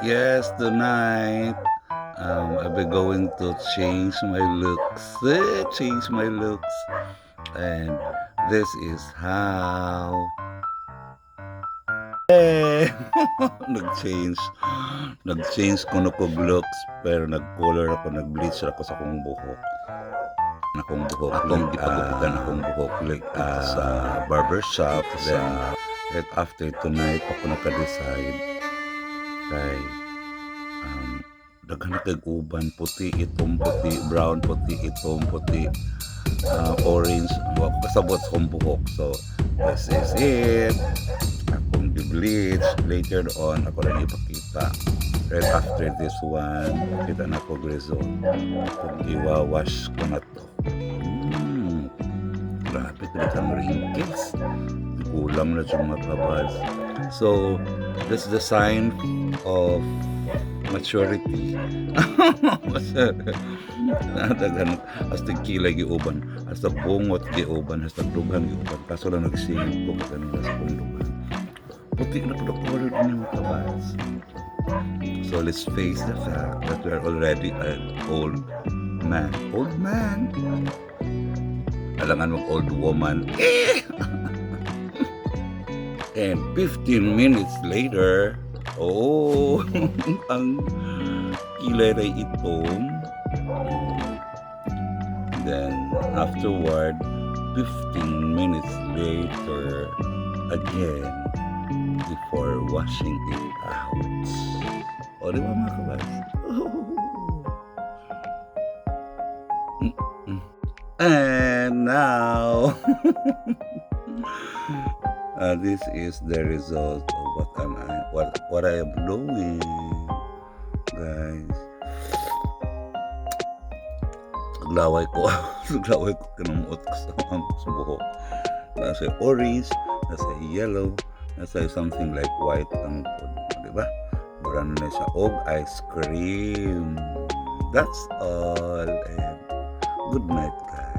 Yes, tonight I'll be going to change my looks. Change my looks. And this is how. Eh, nag-change. Nag-change ko na kog looks pero nag-color ako, nag-bleach ako sa akong buhok. Akong buhok, akong gipagupitan akong buhok like sa barbershop. Then right after tonight ako naka-decide kay daghan na kay uban, puti itong puti, brown puti itong puti, orange. Wa ko kasabot sa akong buhok. So this is it. Akong di-bleach later on ako rin ipakita. Right after this one, kita na ko result. Kung iwawash ko na to. Grabe ka ang wrinkles. Kulang na siya matabas. So, that's the sign of maturity. Nadagan hasta kilay giuban, hasta bungot giuban, hasta dugan giuban. Kaso lang nagsilip ko kasi nang sa dugan. Puti na po color din yung matabas. So let's face the fact that we are already an old man. Old man? Alangan mo old woman. And 15 minutes later, ang kilay ay itom. Then afterward, 15 minutes later, again, before washing it out. O, di ba mga kabas? And now, this is the result of what I am doing, guys. Naglaway ko kinamuot ko sa buhok. Nasa orange, nasa yellow, nasa something like white ang pod, di ba? Mura na siya og ice cream. That's all, and good night, guys.